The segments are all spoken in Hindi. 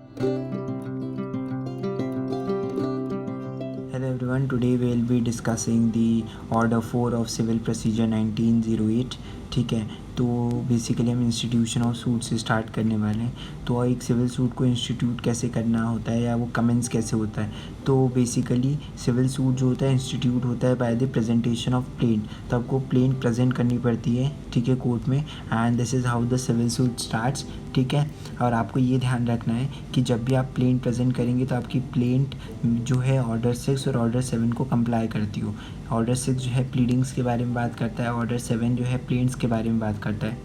Hello everyone, today we will be discussing the Order 4 of Civil Procedure 1908. ठीक है, तो बेसिकली हम इंस्टीट्यूशन ऑफ सूट से स्टार्ट करने वाले हैं। तो एक सिविल सूट को इंस्टीट्यूट कैसे करना होता है या वो कमेंस कैसे होता है। तो बेसिकली सिविल सूट जो होता है इंस्टीट्यूट होता है by the presentation of plaint. तो आपको प्लेन प्रेजेंट करनी पड़ती है, ठीक है, कोर्ट में। And this is how the civil suit starts, ठीक है। और आपको ये ध्यान रखना है कि जब भी आप प्लेन प्रेजेंट करेंगे तो आपकी प्लेंट जो है ऑर्डर 6 और ऑर्डर 7 को कंप्लाई करती हो। ऑर्डर 6 जो है प्लीडिंग्स के बारे में बात करता है, ऑर्डर 7 जो है प्लेंट्स के बारे में बात करता है।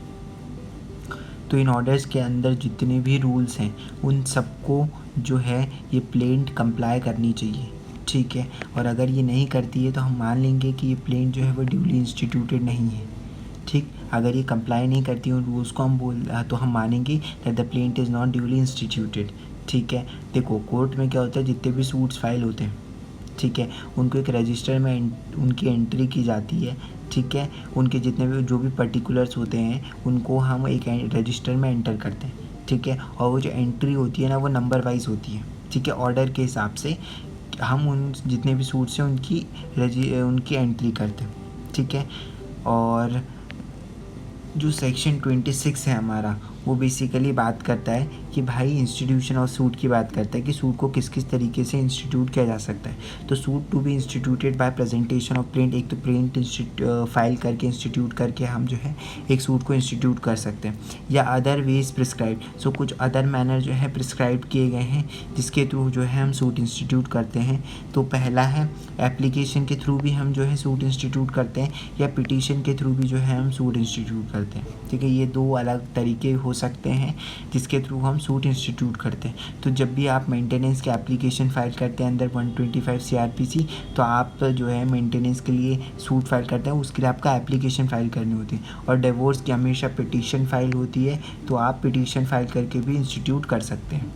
तो इन ऑर्डर्स के अंदर जितने भी रूल्स हैं उन सबको जो है ये प्लेंट कंप्लाई करनी चाहिए, ठीक है। और अगर ये नहीं करती है तो हम मान लेंगे कि ये प्लेंट जो है वो ड्यूली इंस्टीट्यूटेड नहीं है, ठीक। अगर ये कंप्लाई नहीं करती उन रूल्स को तो हम मानेंगे that the plaint is not duly instituted, ठीक है। देखो कोर्ट में क्या होता है, जितने भी सूट्स फाइल होते हैं, ठीक है, उनको एक रजिस्टर में उनकी एंट्री की जाती है, ठीक है। उनके जितने भी जो भी पर्टिकुलर्स होते हैं उनको हम एक रजिस्टर में एंटर करते हैं, ठीक है। और वो जो एंट्री होती है ना वो नंबर वाइज होती है, ठीक है। ऑर्डर के हिसाब से हम उन जितने भी सूट्स हैं उनकी एंट्री करते हैं, ठीक है। और जो सेक्शन 26 है हमारा वो बेसिकली बात करता है कि भाई इंस्टीट्यूशन ऑफ सूट की बात करता है कि सूट को किस किस तरीके से इंस्टीट्यूट किया जा सकता है। तो suit to be instituted by presentation of plaint, एक तो प्लेंट फाइल करके इंस्टीट्यूट करके हम जो है एक सूट को इंस्टीट्यूट कर सकते हैं, या अदर वेज प्रिस्क्राइब्ड। सो कुछ अदर मैनर जो है प्रिस्क्राइब किए गए हैं जिसके थ्रू जो है हम सूट इंस्टीट्यूट करते हैं। तो पहला है एप्लीकेशन के थ्रू भी हम जो है सूट इंस्टीट्यूट करते हैं, या पिटीशन के थ्रू भी जो है हम सूट इंस्टीट्यूट करते हैं, ठीक है। ये दो अलग तरीके हो सकते हैं जिसके थ्रू हम सूट इंस्टीट्यूट करते हैं। तो जब भी आप मेंटेनेंस की एप्लीकेशन फाइल करते हैं अंदर 125 CRPC, तो आप जो है मेंटेनेंस के लिए सूट फाइल करते हैं, उसके लिए आपका एप्लीकेशन फाइल करनी होती है। और डिवोर्स की हमेशा पिटीशन फाइल होती है, तो आप पिटीशन फाइल करके भी इंस्टीट्यूट कर सकते हैं,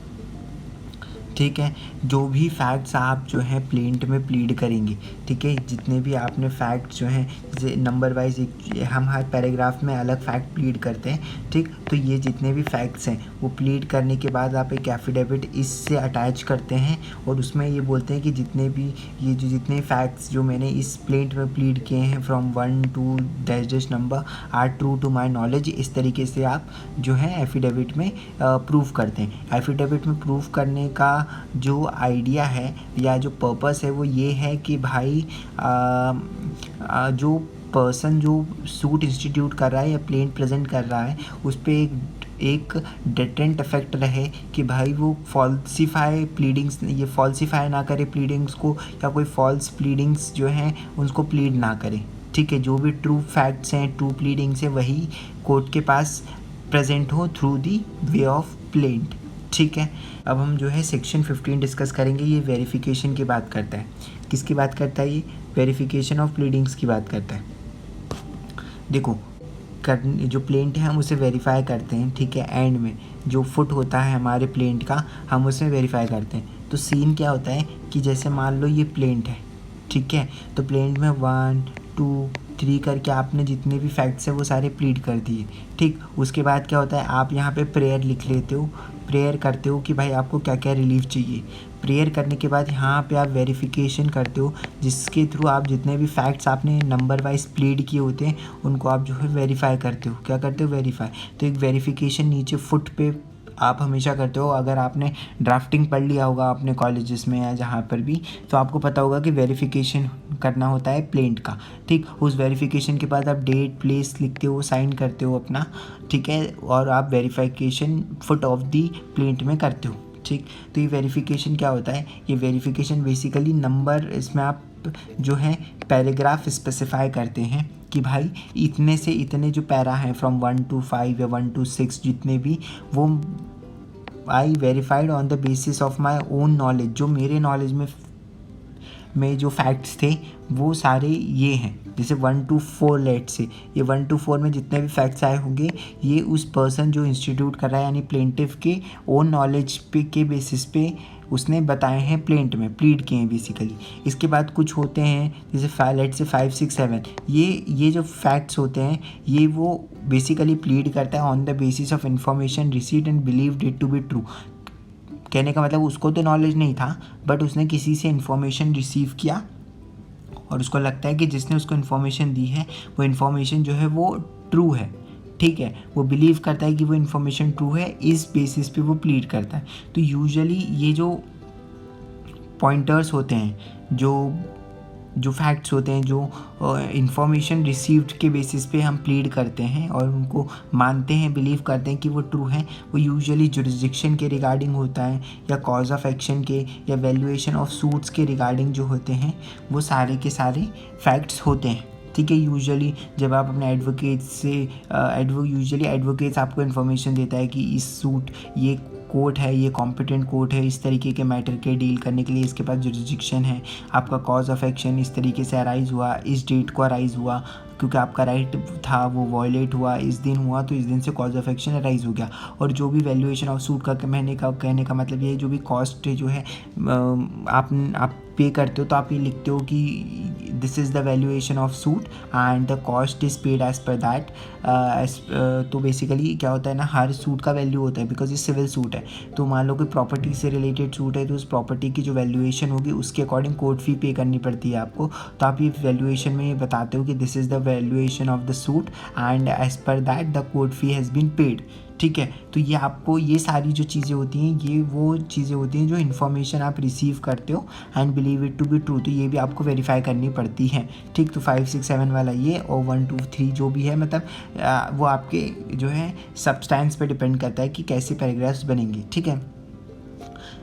ठीक है। जो भी फैक्ट्स आप जो है प्लेंट में प्लीड करेंगे, ठीक है, जितने भी आपने फैक्ट्स जो हैं जैसे नंबर वाइज हम हर पैराग्राफ में अलग फैक्ट प्लीड करते हैं, ठीक। तो ये जितने भी फैक्ट्स हैं वो प्लीड करने के बाद आप एक एफिडेविट इससे अटैच करते हैं और उसमें ये बोलते हैं कि जितने फैक्ट्स जो मैंने इस प्लेंट में प्लीड किए हैं from 1 to dash number are true to my knowledge. इस तरीके से आप जो है एफिडेविट में प्रूव करते हैं। एफिडेविट में प्रूव करने का जो आइडिया है या जो पर्पस है वो ये है कि भाई जो पर्सन जो सूट इंस्टीट्यूट कर रहा है या प्लेंट प्रेजेंट कर रहा है उस पर एक डेटेंट इफेक्ट रहे कि भाई वो ये फॉल्सिफाई ना करे प्लीडिंग्स को, या कोई फॉल्स प्लीडिंग्स जो हैं उसको प्लीड ना करे, ठीक है। जो भी ट्रू फैक्ट्स हैं, ट्रू प्लीडिंग्स हैं, वही कोर्ट के पास प्रेजेंट हो through the way of plaint, ठीक है। अब हम जो है सेक्शन 15 डिस्कस करेंगे। ये वेरिफिकेशन की बात करता है। किसकी बात करता है ये? वेरिफिकेशन ऑफ प्लीडिंग्स की बात करता है। देखो जो प्लेंट है हम उसे वेरीफाई करते हैं, ठीक है। एंड में जो फुट होता है हमारे प्लेंट का हम उसे वेरीफाई करते हैं। तो सीन क्या होता है कि जैसे मान लो ये प्लेंट है, ठीक है। तो प्लेंट में 1 2 3 करके आपने जितने भी फैक्ट्स हैं वो सारे प्लीड कर दिए, ठीक। उसके बाद क्या होता है, आप यहाँ पे प्रेयर लिख लेते हो, प्रेयर करते हो कि भाई आपको क्या क्या रिलीफ चाहिए। प्रेयर करने के बाद यहाँ पे आप वेरिफिकेशन करते हो, जिसके थ्रू आप जितने भी फैक्ट्स आपने नंबर वाइज प्लीड किए होते हैं उनको आप जो है वेरीफाई करते हो। क्या करते हो? वेरीफाई। तो एक वेरिफिकेशन नीचे फुट पे आप हमेशा करते हो। अगर आपने ड्राफ्टिंग पढ़ लिया होगा अपने कॉलेजेस में या जहाँ पर भी, तो आपको पता होगा कि वेरिफिकेशन करना होता है प्लेंट का, ठीक। उस वेरिफिकेशन के बाद आप डेट प्लेस लिखते हो, साइन करते हो अपना, ठीक है। और आप verification foot of the plaint में करते हो, ठीक। तो ये वेरिफिकेशन क्या होता है? ये वेरिफिकेशन बेसिकली नंबर, इसमें आप जो है पैराग्राफ स्पेसिफाई करते हैं कि भाई इतने से इतने जो पैरा हैं फ्रॉम 1 to 5 या 1 to 6 जितने भी, वो I verified on the basis of my own knowledge. जो मेरे नॉलेज में जो फैक्ट्स थे वो सारे ये हैं। जैसे 1 to 4 लेट से, ये 1 to 4 में जितने भी फैक्ट्स आए होंगे ये उस पर्सन जो इंस्टीट्यूट कर रहा है यानी प्लेंटिफ के ओन नॉलेज पे के बेसिस पे उसने बताए हैं, प्लेंट में प्लीड किए हैं बेसिकली। इसके बाद कुछ होते हैं जैसे लेट से 5 6 7, ये जो फैक्ट्स होते हैं ये वो बेसिकली प्लीड करता है on the basis of information received and believed it to be true. कहने का मतलब उसको तो नॉलेज नहीं था, बट उसने किसी से इन्फॉर्मेशन रिसीव किया और उसको लगता है कि जिसने उसको इन्फॉर्मेशन दी है वो इन्फॉर्मेशन जो है वो ट्रू है, ठीक है, वो बिलीव करता है कि वो इन्फॉर्मेशन ट्रू है, इस बेसिस पे वो प्लीड करता है। तो यूजुअली ये जो पॉइंटर्स होते हैं, जो फैक्ट्स होते हैं, जो इन्फॉर्मेशन रिसीव्ड के बेसिस पे हम प्लीड करते हैं और उनको मानते हैं, बिलीव करते हैं कि वो ट्रू है, वो यूजुअली जुरिसडिक्शन के रिगार्डिंग होता है या कॉज ऑफ एक्शन के या वैल्यूएशन ऑफ सूट्स के रिगार्डिंग जो होते हैं वो सारे के सारे फैक्ट्स होते हैं, ठीक है। यूजुअली जब आप अपने एडवोकेट से यूजुअली एडवोकेट्स आपको इन्फॉर्मेशन देता है कि इस सूट ये कोर्ट है, ये कॉम्पिटेंट कोर्ट है इस तरीके के मैटर के डील करने के लिए, इसके पास जुरिसडिक्शन है, आपका कॉज ऑफ एक्शन इस तरीके से अराइज हुआ, इस डेट को अराइज हुआ, क्योंकि आपका राइट था वो वॉयलेट हुआ, इस दिन हुआ तो इस दिन से कॉज ऑफ एक्शन अराइज हो गया। और जो भी वैल्यूएशन ऑफ सूट का कहने का मतलब ये जो भी कॉस्ट जो है आप पे करते हो तो आप ये लिखते हो कि this is the valuation of suit and the cost is paid as per that. तो बेसिकली क्या होता है ना, हर सूट का वैल्यू होता है बिकॉज ये सिविल सूट है। तो मान लो कोई प्रॉपर्टी से रिलेटेड सूट है तो उस प्रॉपर्टी की जो वैल्यूएशन होगी उसके अकॉर्डिंग कोर्ट फी पे करनी पड़ती है आपको। तो आप ये वैल्यूएशन में ये बताते हो कि this is the valuation of the suit and as per that the court fee has been paid, ठीक है। तो ये आपको ये सारी जो चीज़ें होती हैं ये वो चीज़ें होती हैं जो इन्फॉर्मेशन आप रिसीव करते हो and believe it to be true, तो ये भी आपको वेरीफाई करनी पड़ती है, ठीक। तो 5, 6, 7 वाला ये और 1, 2, 3 जो भी है मतलब वो आपके जो है सब्सटेंस पे डिपेंड करता है कि कैसे पैराग्राफ्स बनेंगे, ठीक है।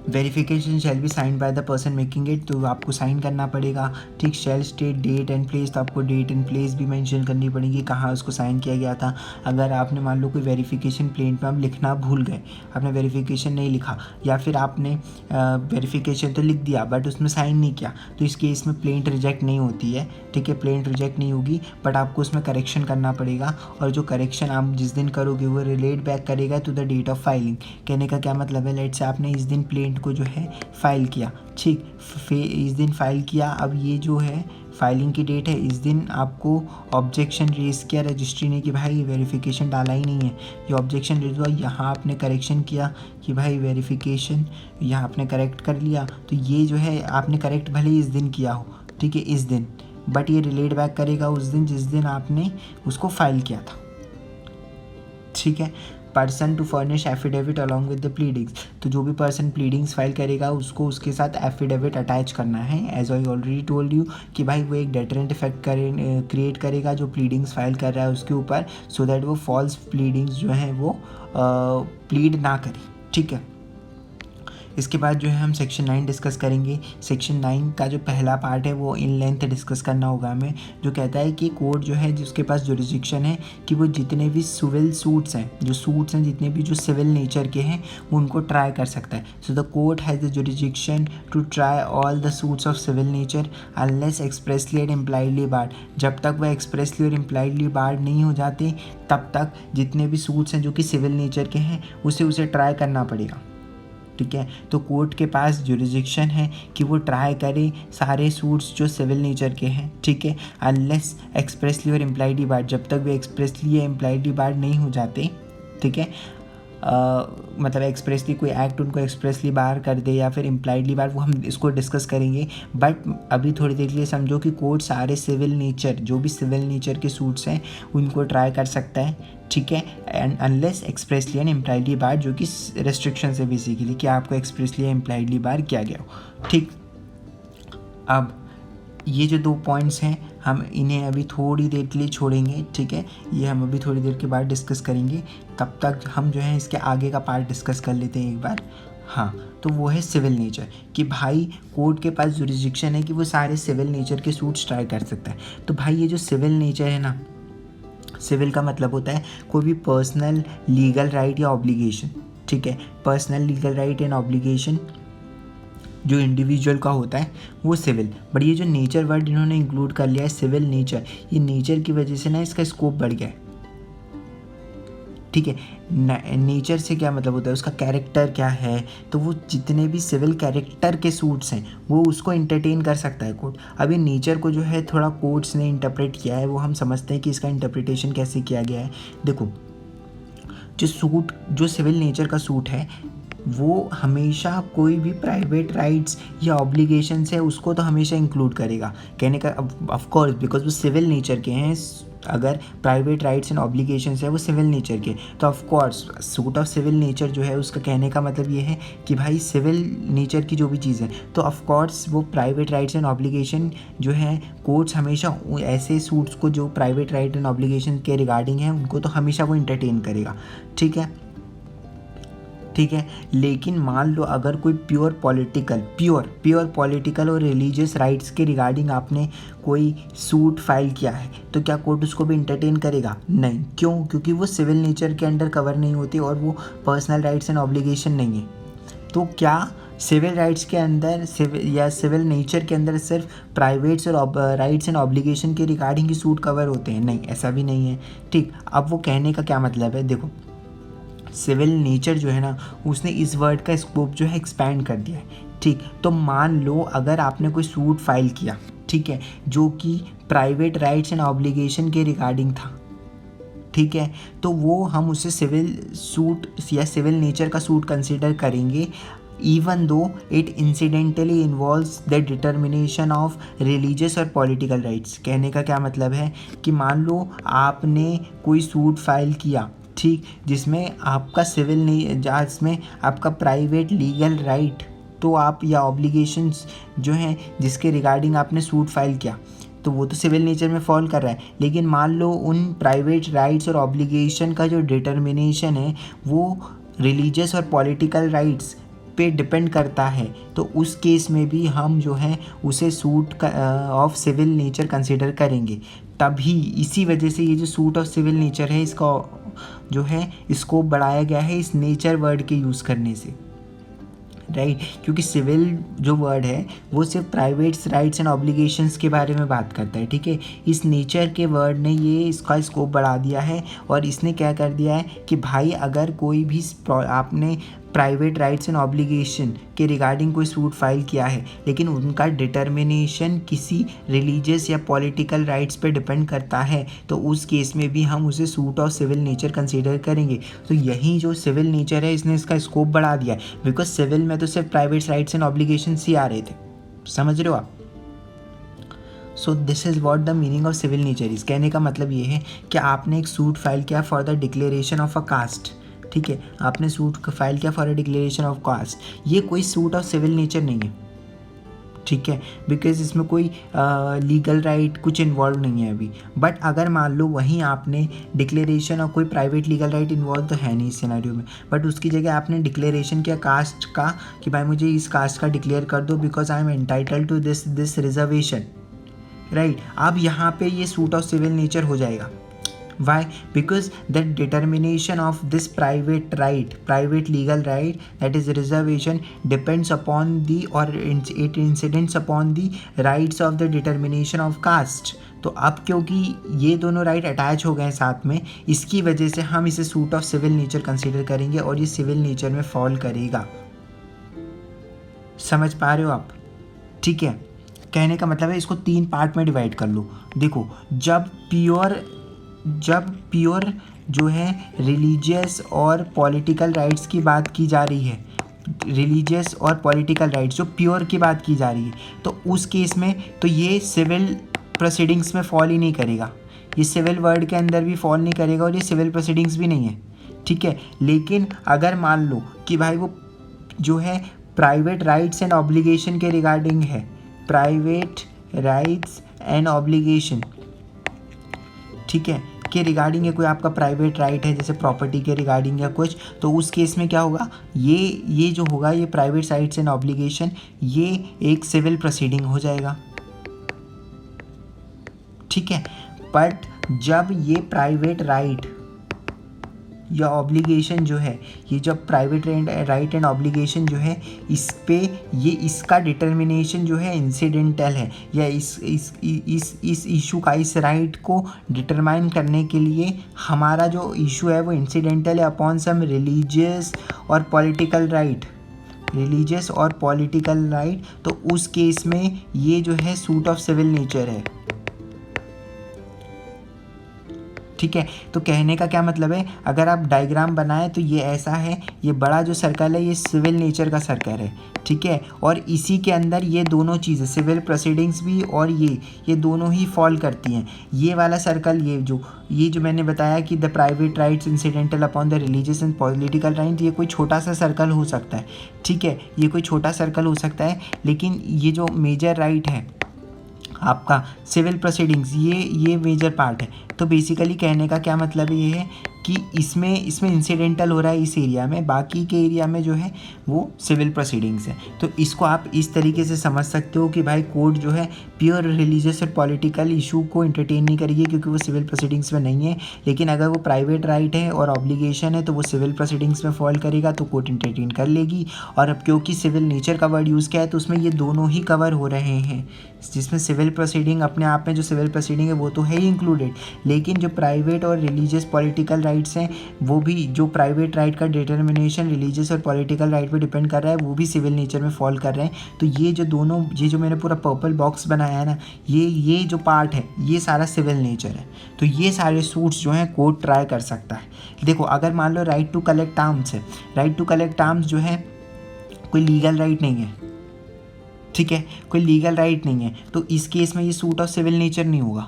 Verification shall be signed by the person making it, तो आपको साइन करना पड़ेगा, ठीक। शैल स्टेट डेट एंड प्लेस, तो आपको डेट एंड प्लेस भी मेंशन करनी पड़ेगी कहाँ उसको साइन किया गया था। अगर आपने मान लो कोई वेरिफिकेशन प्लेन पे आप लिखना भूल गए, आपने वेरिफिकेशन नहीं लिखा या फिर आपने वेरिफिकेशन तो लिख दिया बट उसमें साइन नहीं किया, तो इस केस में प्लेंट रिजेक्ट नहीं होती है, ठीक है। प्लेंट रिजेक्ट नहीं होगी बट आपको उसमें करेक्शन करना पड़ेगा और जो करेक्शन आप जिस दिन करोगे वो रिलेट बैक करेगा to the date of filing. कहने का क्या मतलब है, लेट से आपने इस दिन प्लेंट को जो है फाइल किया, ठीक, इस दिन फाइल किया, अब ये जो है फाइलिंग की डेट है, इस दिन आपको ऑब्जेक्शन रेज किया रजिस्ट्री ने कि भाई वेरिफिकेशन डाला ही नहीं है, ये ऑब्जेक्शन रेज हुआ, यहाँ आपने करेक्शन किया कि भाई वेरिफिकेशन यहाँ आपने करेक्ट कर लिया, तो ये जो है आपने करेक्ट भले ही इस दिन किया हो, ठीक है, इस दिन, बट ये रिलेट बैक करेगा उस दिन जिस दिन आपने उसको फाइल किया था, ठीक है। Person to furnish affidavit along with the pleadings, तो जो भी पर्सन प्लीडिंग्स फाइल करेगा उसको उसके साथ एफिडेविट अटैच करना है, as I already told you कि भाई वो एक डेटरेंट इफेक्ट क्रिएट करेगा जो प्लीडिंग्स फाइल कर रहा है उसके ऊपर, सो दैट वो फॉल्स प्लीडिंग्स जो हैं वो प्लीड ना करे, ठीक है। इसके बाद जो है हम सेक्शन 9 डिस्कस करेंगे। सेक्शन 9 का जो पहला पार्ट है वो इन लेंथ डिस्कस करना होगा हमें, जो कहता है कि कोर्ट जो है जिसके पास जुरिसडिक्शन है कि वो जितने भी सिविल सूट्स हैं, जो सूट्स हैं जितने भी जो सिविल नेचर के हैं वो उनको ट्राई कर सकता है। So the court has the jurisdiction to try all the suits of civil nature unless expressly and impliedly barred, जब तक वह एक्सप्रेसली और इम्प्लाइडली बार्ड नहीं हो जाते तब तक जितने भी सूट्स हैं जो कि सिविल नेचर के हैं उसे ट्राई करना पड़ेगा, ठीक है। तो कोर्ट के पास जुरिसडिक्शन है कि वो ट्राई करे सारे सूट्स जो सिविल नेचर के हैं, ठीक है, अनलेस एक्सप्रेसली और इम्प्लाइडली बार्ड, जब तक वे एक्सप्रेसली या इम्प्लाइडली बार्ड नहीं हो जाते, ठीक है। मतलब एक्सप्रेसली कोई एक्ट उनको एक्सप्रेसली बार कर दे या फिर इम्प्लाइडली बार, वो हम इसको डिस्कस करेंगे, बट अभी थोड़ी देर के लिए समझो कि कोर्ट सारे सिविल नेचर जो भी सिविल नेचर के सूट्स हैं उनको ट्राई कर सकता है, ठीक है, and unless expressly and impliedly bar, जो कि रेस्ट्रिक्शन है बेसिकली कि आपको एक्सप्रेसली या इम्प्लाइडली बार किया गया हो, ठीक। अब ये जो 2 पॉइंट्स हैं हम इन्हें अभी थोड़ी देर के लिए छोड़ेंगे, ठीक है, ये हम अभी थोड़ी देर के बाद डिस्कस करेंगे, तब तक हम जो है इसके आगे का पार्ट डिस्कस कर लेते हैं एक बार। हाँ, तो वो है सिविल नेचर कि भाई कोर्ट के पास जुरिसडिक्शन है कि वो सारे सिविल नेचर के सूट्स ट्राई कर सकता है। तो भाई ये जो सिविल नेचर है ना, सिविल का मतलब होता है कोई भी पर्सनल लीगल राइट या ऑब्लिगेशन, ठीक है, personal legal right and obligation जो इंडिविजुअल का होता है वो सिविल। बट ये जो नेचर वर्ड इन्होंने इंक्लूड कर लिया है सिविल नेचर, ये नेचर की वजह से ना इसका स्कोप बढ़ गया है, ठीक है। नेचर से क्या मतलब होता है, उसका कैरेक्टर क्या है, तो वो जितने भी सिविल कैरेक्टर के सूट्स हैं वो उसको इंटरटेन कर सकता है कोर्ट। अभी नेचर को जो है थोड़ा कोर्ट्स ने इंटरप्रेट किया है, वो हम समझते हैं कि इसका इंटरप्रिटेशन कैसे किया गया है। देखो जो सिविल नेचर का सूट है वो हमेशा कोई भी प्राइवेट राइट्स या ऑब्लिगेशंस है उसको तो हमेशा इंक्लूड करेगा। कहने का ऑफ कोर्स बिकॉज वो सिविल नेचर के हैं। अगर प्राइवेट राइट्स एंड ऑब्लिगेशंस है वो सिविल नेचर के, तो of course suit of civil nature जो है उसका कहने का मतलब ये है कि भाई सिविल नेचर की जो भी चीज़ है तो ऑफ कोर्स वो प्राइवेट राइट्स एंड ऑब्लिगेशन जो है कोर्ट्स हमेशा ऐसे सूट्स को जो प्राइवेट राइट एंड ऑब्लिगेशन के रिगार्डिंग है उनको तो हमेशा वो इंटरटेन करेगा। ठीक है, ठीक है। लेकिन मान लो अगर कोई प्योर पॉलिटिकल और रिलीजियस राइट्स के रिगार्डिंग आपने कोई सूट फाइल किया है तो क्या कोर्ट उसको भी इंटरटेन करेगा? नहीं। क्यों? क्योंकि वो सिविल नेचर के अंडर कवर नहीं होती और वो पर्सनल राइट्स एंड ऑब्लिगेशन नहीं है। तो क्या सिविल राइट्स के अंदर सिविल नेचर के अंदर सिर्फ प्राइवेट्स और राइट्स एंड ऑब्लिगेशन के रिगार्डिंग ही सूट कवर होते हैं? नहीं, ऐसा भी नहीं है। ठीक, अब वो कहने का क्या मतलब है, देखो सिविल नेचर जो है ना उसने इस वर्ड का स्कोप जो है एक्सपैंड कर दिया है। ठीक, तो मान लो अगर आपने कोई सूट फाइल किया, ठीक है, जो कि प्राइवेट राइट्स एंड ऑब्लिगेशन के रिगार्डिंग था, ठीक है, तो वो हम उसे सिविल सूट या सिविल नेचर का सूट कंसिडर करेंगे even though it incidentally involves the determination of religious और पॉलिटिकल राइट्स। कहने का क्या मतलब है कि मान लो आपने कोई सूट फाइल किया, ठीक, जिसमें आपका सिविल नहीं, जिसमें आपका प्राइवेट लीगल राइट तो आप या ऑब्लिगेशंस जो हैं जिसके रिगार्डिंग आपने सूट फाइल किया तो वो तो सिविल नेचर में फॉल कर रहा है। लेकिन मान लो उन प्राइवेट राइट्स और ऑब्लिगेशन का जो डिटर्मिनेशन है वो रिलीजियस और पॉलिटिकल राइट्स पे डिपेंड करता है, तो उस केस में भी हम जो है उसे suit of civil nature consider करेंगे। तभी इसी वजह से ये जो सूट ऑफ सिविल नेचर है इसका जो है स्कोप बढ़ाया गया है इस नेचर वर्ड के यूज़ करने से, राइट। क्योंकि सिविल जो वर्ड है वो सिर्फ प्राइवेट्स राइट्स एंड ऑब्लिगेशंस के बारे में बात करता है, ठीक है। इस नेचर के वर्ड ने ये इसका स्कोप बढ़ा दिया है और इसने क्या कर दिया है कि भाई अगर कोई भी आपने प्राइवेट राइट्स एंड ऑब्लिगेशन के रिगार्डिंग कोई सूट फाइल किया है लेकिन उनका डिटर्मिनेशन किसी रिलीजियस या पॉलिटिकल राइट्स पे डिपेंड करता है तो उस केस में भी हम उसे suit of civil nature consider करेंगे। तो यही जो सिविल नेचर है इसने इसका स्कोप बढ़ा दिया है बिकॉज सिविल में तो सिर्फ प्राइवेट राइट्स एंड ऑब्लिगेशन ही आ रहे थे, समझ रहे हो आप। So this is what the meaning of civil nature is. कहने का मतलब ये है कि आपने एक सूट फाइल किया for the declaration of a caste, ठीक है, आपने सूट फाइल किया for a declaration of caste, ये कोई सूट ऑफ सिविल नेचर नहीं है, ठीक है, बिकॉज इसमें कोई लीगल राइट कुछ इन्वॉल्व नहीं है अभी। बट अगर मान लो वहीं आपने डिक्लेरेशन और कोई प्राइवेट लीगल राइट इन्वॉल्व तो है नहीं इस सिनेरियो में, बट उसकी जगह आपने डिक्लेरेशन किया कास्ट का कि भाई मुझे इस कास्ट का डिक्लेयर कर दो because I am entitled to this reservation, right. अब यहाँ पे ये सूट ऑफ सिविल नेचर हो जाएगा। Why? Because the determination of this private legal right, that is reservation, depends upon it incidents upon the rights of the determination of caste। तो अब क्योंकि ये दोनों राइट अटैच हो गए साथ में, इसकी वजह से हम इसे suit of civil nature consider करेंगे और ये सिविल नेचर में फॉल करेगा। समझ पा रहे हो आप? ठीक है, कहने का मतलब है इसको 3 पार्ट में डिवाइड कर लो। देखो, जब प्योर जो है रिलीजियस और पॉलिटिकल राइट्स की बात की जा रही है, रिलीजियस और पॉलिटिकल राइट्स जो प्योर की बात की जा रही है, तो उस केस में तो ये सिविल प्रोसीडिंग्स में फॉल ही नहीं करेगा, ये सिविल वर्ड के अंदर भी फॉल नहीं करेगा और ये सिविल प्रोसीडिंग्स भी नहीं है, ठीक है। लेकिन अगर मान लो कि भाई वो जो है प्राइवेट राइट्स एंड ऑब्लिगेशन के रिगार्डिंग है, प्राइवेट राइट्स एंड ऑब्लिगेशन, ठीक है, के रिगार्डिंग है, कोई आपका प्राइवेट राइट है जैसे प्रॉपर्टी के रिगार्डिंग या कुछ, तो उस केस में क्या होगा, ये जो होगा ये प्राइवेट राइट्स एंड ऑब्लिगेशन ये एक सिविल प्रोसीडिंग हो जाएगा, ठीक है। बट जब ये प्राइवेट राइट या ऑब्लिगेशन जो है, ये जब प्राइवेट राइट एंड ऑब्लिगेशन जो है इस पे ये इसका डिटर्मिनेशन जो है इंसिडेंटल है या इस इशू का, इस राइट को डिटरमाइन करने के लिए हमारा जो इशू है वो इंसिडेंटल है अपॉन सम रिलीजियस और पॉलिटिकल राइट, तो उस केस में ये जो है सूट ऑफ सिविल नेचर है, ठीक है। तो कहने का क्या मतलब है, अगर आप डायग्राम बनाएं तो ये ऐसा है, ये बड़ा जो सर्कल है ये सिविल नेचर का सर्कल है, ठीक है। और इसी के अंदर ये दोनों चीज़ें सिविल प्रोसीडिंग्स भी और ये दोनों ही फॉल करती हैं। ये वाला सर्कल ये जो मैंने बताया कि the private rights incidental upon the religious and political right, ये कोई छोटा सा सर्कल हो सकता है, ठीक है, ये कोई छोटा सर्कल हो सकता है। लेकिन ये जो मेजर राइट है आपका सिविल प्रोसीडिंग्स, ये मेजर पार्ट है। तो बेसिकली कहने का क्या मतलब ये है कि इसमें इंसिडेंटल हो रहा है इस एरिया में, बाकी के एरिया में जो है वो सिविल प्रोसीडिंग्स है। तो इसको आप इस तरीके से समझ सकते हो कि भाई कोर्ट जो है प्योर रिलीजियस और पॉलिटिकल इशू को इंटरटेन नहीं करेगी क्योंकि वो सिविल प्रोसीडिंग्स में नहीं है। लेकिन अगर वो प्राइवेट राइट है और ऑब्लिगेशन है तो वो सिविल प्रोसीडिंग्स में फॉल करेगा, तो कोर्ट इंटरटेन कर लेगी। और अब क्योंकि सिविल नेचर का वर्ड यूज़ किया है तो उसमें ये दोनों ही कवर हो रहे हैं, जिसमें सिविल प्रोसीडिंग अपने आप में जो सिविल प्रोसीडिंग है वो तो है ही इंक्लूडेड, लेकिन जो प्राइवेट और रिलीजियस पॉलिटिकल राइट्स हैं वो भी, जो प्राइवेट राइट का डिटर्मिनेशन रिलीजियस और पॉलिटिकल राइट पे डिपेंड कर रहा है वो भी सिविल नेचर में फॉल कर रहे हैं। तो ये जो मैंने पूरा पर्पल बॉक्स बनाया है ना, ये जो पार्ट है ये सारा सिविल नेचर है। तो ये सारे सूट्स जो हैं कोर्ट ट्राई कर सकता है। देखो अगर मान लो राइट टू कलेक्ट आर्म्स है, राइट टू कलेक्ट आर्म्स जो है कोई लीगल राइट नहीं है, ठीक है, कोई लीगल राइट नहीं है, तो इस केस में ये सूट ऑफ सिविल नेचर नहीं होगा,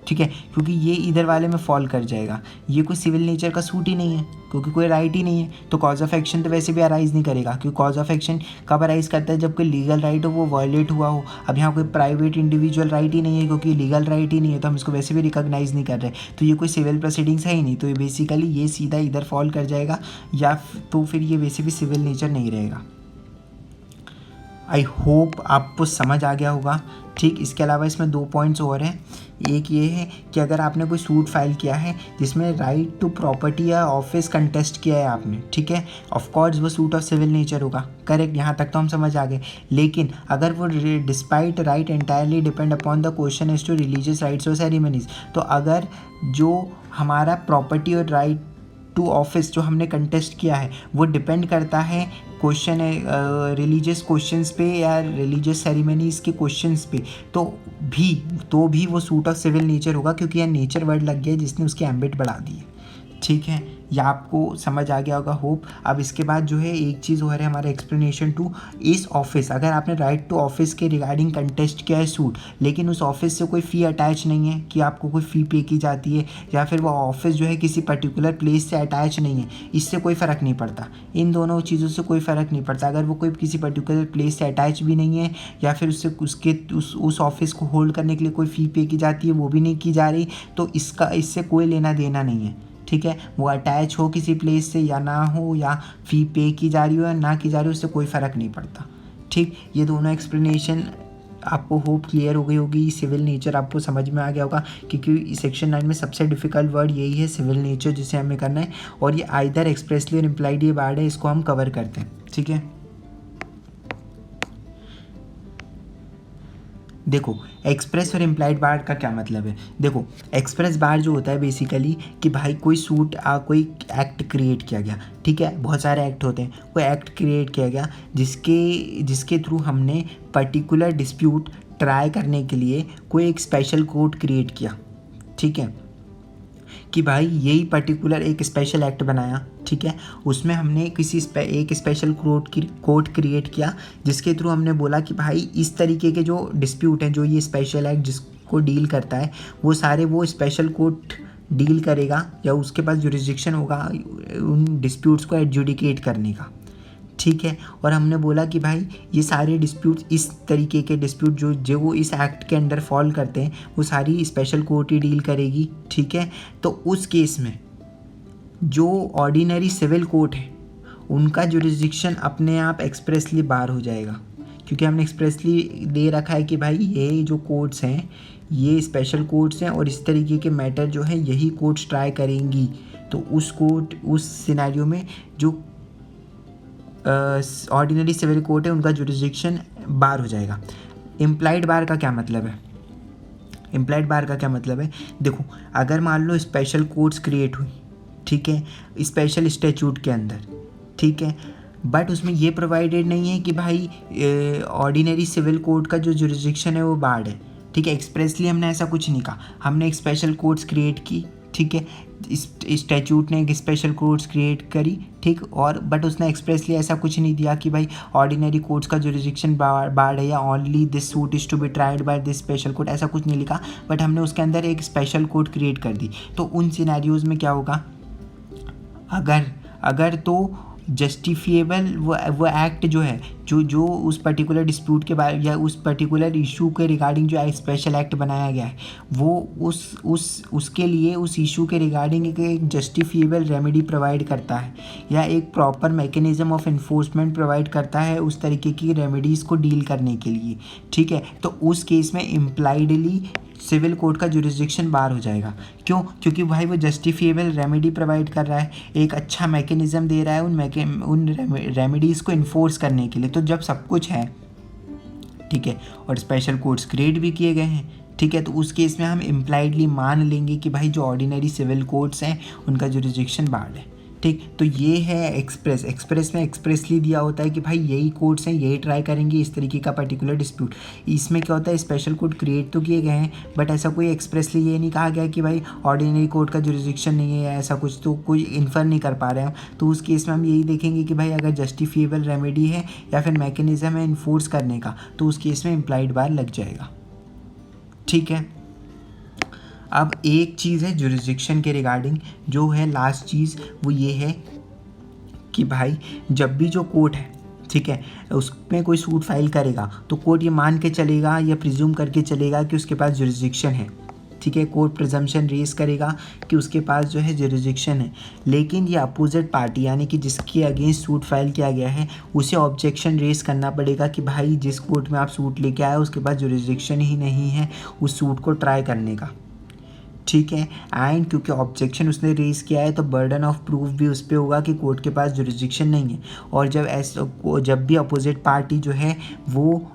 ठीक है, क्योंकि ये इधर वाले में फॉल कर जाएगा। ये कोई सिविल नेचर का सूट ही नहीं है क्योंकि कोई राइट ही नहीं है, तो कॉज ऑफ एक्शन तो वैसे भी अराइज नहीं करेगा, क्योंकि कॉज ऑफ एक्शन कब अराइज करता है, जब कोई लीगल राइट हो वो वायलेट हुआ हो। अब यहाँ कोई प्राइवेट इंडिविजुअल राइट ही नहीं है क्योंकि लीगल राइट ही नहीं है, तो हम इसको वैसे भी रिकॉग्नाइज नहीं कर रहे, तो ये कोई सिविल प्रोसीडिंग्स है ही नहीं, तो ये बेसिकली ये सीधा इधर फॉल कर जाएगा, या तो फिर ये वैसे भी सिविल नेचर नहीं रहेगा। आई होप आपको समझ आ गया होगा, ठीक। इसके अलावा इसमें 2 पॉइंट्स और हैं। एक ये है कि अगर आपने कोई सूट फाइल किया है जिसमें राइट टू प्रॉपर्टी या ऑफिस कंटेस्ट किया है आपने, ठीक है, ऑफ कोर्स वो सूट ऑफ सिविल नेचर होगा, करेक्ट, यहाँ तक तो हम समझ आ गए। लेकिन अगर वो dispute right entirely depend upon the question as to religious rights और सेरेमनीज, तो अगर जो हमारा प्रॉपर्टी और राइट टू ऑफिस जो हमने कंटेस्ट किया है वो डिपेंड करता है क्वेश्चन रिलीजियस क्वेश्चंस पे या रिलीजियस सेरेमनीज के क्वेश्चंस पे, तो भी वो सूट ऑफ सिविल नेचर होगा, क्योंकि यह नेचर वर्ड लग गया जिसने उसकी एम्बिट बढ़ा दी है, ठीक है। या आपको समझ आ गया होगा होप। अब इसके बाद जो है एक चीज़ और है हमारा एक्सप्लेनेशन टू इस ऑफिस, अगर आपने राइट टू ऑफिस के रिगार्डिंग कंटेस्ट किया है सूट, लेकिन उस ऑफिस से कोई फ़ी अटैच नहीं है कि आपको कोई फ़ी पे की जाती है, या फिर वो ऑफिस जो है किसी पर्टिकुलर प्लेस से अटैच नहीं है, इससे कोई फ़र्क नहीं पड़ता, इन दोनों चीज़ों से कोई फ़र्क नहीं पड़ता। अगर वो कोई किसी पर्टिकुलर प्लेस से अटैच भी नहीं है, या फिर उस ऑफिस को होल्ड करने के लिए कोई फ़ी पे की जाती है वो भी नहीं की जा रही, तो इससे कोई लेना देना नहीं है, ठीक है। वो अटैच हो किसी प्लेस से या ना हो, या फ़ी पे की जा रही हो या ना की जा रही हो, उससे कोई फ़र्क नहीं पड़ता, ठीक। ये दोनों एक्सप्लेनेशन आपको होप क्लियर हो गई होगी। सिविल नेचर आपको समझ में आ गया होगा, क्योंकि सेक्शन 9 में सबसे डिफ़िकल्ट वर्ड यही है सिविल नेचर, जिसे हमें करना है, और ये आइदर एक्सप्रेसली और इम्प्लाइड ये वर्ड है, इसको हम कवर करते हैं, ठीक है। देखो एक्सप्रेस और इम्प्लाइड बार का क्या मतलब है। देखो एक्सप्रेस बार जो होता है बेसिकली कि भाई कोई कोई एक्ट क्रिएट किया गया, ठीक है, बहुत सारे एक्ट होते हैं, कोई एक्ट क्रिएट किया गया जिसके थ्रू हमने पर्टिकुलर डिस्प्यूट ट्राई करने के लिए कोई एक स्पेशल कोर्ट क्रिएट किया, ठीक है, कि भाई यही पर्टिकुलर एक स्पेशल एक्ट बनाया, ठीक है, उसमें हमने एक स्पेशल कोर्ट क्रिएट किया जिसके थ्रू हमने बोला कि भाई इस तरीके के जो डिस्प्यूट हैं, जो ये स्पेशल एक्ट जिसको डील करता है, वो सारे वो स्पेशल कोर्ट डील करेगा, या उसके पास जुरिस्डिक्शन होगा उन डिस्प्यूट्स को एडजुडिकेट करने का, ठीक है। और हमने बोला कि भाई ये सारे डिस्प्यूट, इस तरीके के डिस्प्यूट जो वो इस एक्ट के अंडर फॉल करते हैं, वो सारी स्पेशल कोर्ट ही डील करेगी, ठीक है। तो उस केस में जो ऑर्डिनरी सिविल कोर्ट है उनका जुरिस्डिक्शन अपने आप एक्सप्रेसली बार हो जाएगा, क्योंकि हमने एक्सप्रेसली दे रखा है कि भाई ये जो कोर्ट्स हैं ये स्पेशल कोर्ट्स हैं, और इस तरीके के मैटर जो है यही कोर्ट्स ट्राई करेंगी। तो उस सिनेरियो में जो ऑर्डिनरी सिविल कोर्ट है उनका जुरिस्डिक्शन बार हो जाएगा। इम्प्लाइड बार का क्या मतलब है? इम्प्लाइड बार का क्या मतलब है, देखो अगर मान लो स्पेशल कोर्ट्स क्रिएट हुई, ठीक है, स्पेशल स्टैट्यूट के अंदर, ठीक है, बट उसमें ये प्रोवाइडेड नहीं है कि भाई ऑर्डिनरी सिविल कोर्ट का जो जुरिस्डिक्शन है वो बार्ड है, ठीक है। एक्सप्रेसली हमने ऐसा कुछ नहीं कहा, हमने एक स्पेशल कोर्ट्स क्रिएट की, ठीक है। स्टैट्यूट ने एक स्पेशल कोर्ट्स क्रिएट करी, ठीक, और बट उसने एक्सप्रेसली ऐसा कुछ नहीं दिया कि भाई ऑर्डिनरी कोर्ट्स का जुरिडिक्शन बार है या only this suit is to be tried by this special court, ऐसा कुछ नहीं लिखा। बट हमने उसके अंदर एक स्पेशल कोर्ट क्रिएट कर दी। तो उन सिनेरियोज में क्या होगा, अगर तो जस्टिफिएबल वो एक्ट जो है, जो उस पर्टिकुलर डिस्प्यूट के बारे या उस पर्टिकुलर इशू के रिगार्डिंग जो स्पेशल एक्ट बनाया गया है, वो उसके लिए उस इशू के रिगार्डिंग एक जस्टिफिएबल रेमेडी प्रोवाइड करता है या एक proper mechanism of enforcement provide करता है उस तरीके की रेमेडीज़ को डील करने के लिए, ठीक है। तो उस केस में इम्प्लाइडली सिविल कोर्ट का जुरिस्डिक्शन बार हो जाएगा। क्यों? क्योंकि भाई वो जस्टिफिएबल रेमेडी प्रोवाइड कर रहा है, एक अच्छा मैकेनिज्म दे रहा है उन रेमेडीज़ को इन्फोर्स करने के लिए। तो जब सब कुछ है, ठीक है, और स्पेशल कोर्ट्स क्रिएट भी किए गए हैं, ठीक है, तो उस केस में हम इम्प्लाइडली मान लेंगे कि भाई जो ऑर्डिनरी सिविल कोर्ट्स हैं उनका जुरिस्डिक्शन बार है, ठीक। तो ये है एक्सप्रेस में एक्सप्रेसली दिया होता है कि भाई यही कोर्ट्स हैं, यही ट्राई करेंगे इस तरीके का पर्टिकुलर डिस्प्यूट। इसमें क्या होता है, स्पेशल कोर्ट क्रिएट तो किए गए हैं बट ऐसा कोई एक्सप्रेसली ये नहीं कहा गया कि भाई ऑर्डिनरी कोर्ट का जुरिस्डिक्शन नहीं है, ऐसा कुछ तो कोई इन्फर नहीं कर पा रहे हैं। तो उस केस में हम यही देखेंगे कि भाई अगर जस्टिफिएबल रेमेडी है या फिर मैकेनिज्म है इन्फोर्स करने का, तो उस केस में इम्प्लाइड बार लग जाएगा, ठीक है। अब एक चीज़ है जुरिस्डिक्शन के रिगार्डिंग, जो है लास्ट चीज़ वो ये है कि भाई जब भी जो कोर्ट है, ठीक है, उसमें कोई सूट फाइल करेगा तो कोर्ट ये मान के चलेगा या प्रिज्यूम करके चलेगा कि उसके पास जुरिस्डिक्शन है, ठीक है। कोर्ट प्रिजम्पशन रेज करेगा कि उसके पास जो है जुरिस्डिक्शन है। लेकिन ये अपोजिट पार्टी यानी कि जिसके अगेंस्ट सूट फाइल किया गया है उसे ऑब्जेक्शन रेज करना पड़ेगा कि भाई जिस कोर्ट में आप सूट लेके आए उसके पास जुरिस्डिक्शन ही नहीं है उस सूट को ट्राई करने का, ठीक है। एंड क्योंकि ऑब्जेक्शन उसने रेज किया है तो बर्डन ऑफ प्रूफ भी उस पर होगा कि कोर्ट के पास जुरिस्डिक्शन नहीं है। और जब भी अपोजिट पार्टी जो है वो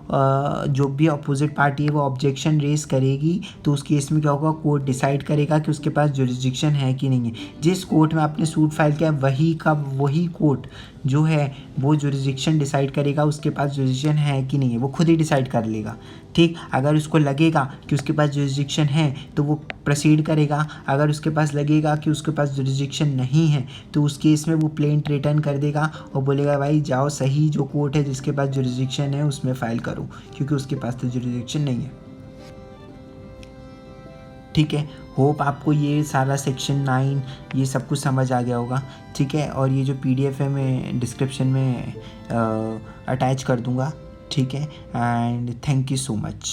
ऑब्जेक्शन रेज करेगी तो उस केस में क्या होगा, कोर्ट डिसाइड करेगा कि उसके पास जुरिस्डिक्शन है कि नहीं है। जिस कोर्ट में आपने सूट फाइल किया वही कोर्ट जो है वो जुरिस्डिक्शन डिसाइड करेगा उसके पास जुरिस्डिक्शन है कि नहीं है, वो खुद ही डिसाइड कर लेगा, ठीक। अगर उसको लगेगा कि उसके पास जुरिस्डिक्शन है तो वो प्रोसीड करेगा, अगर उसके पास लगेगा कि उसके पास जुरिस्डिक्शन नहीं है तो उस केस में वो प्लेंट रिटर्न कर देगा और बोलेगा भाई जाओ सही जो कोर्ट है जिसके पास जुरिस्डिक्शन है उसमें फाइल करो, क्योंकि उसके पास तो जुरिस्डिक्शन नहीं है, ठीक है। होप आपको ये सारा सेक्शन 9 ये सब कुछ समझ आ गया होगा, ठीक है। और ये जो PDF है मैं डिस्क्रिप्शन में अटैच कर दूँगा, ठीक है। And thank you so much.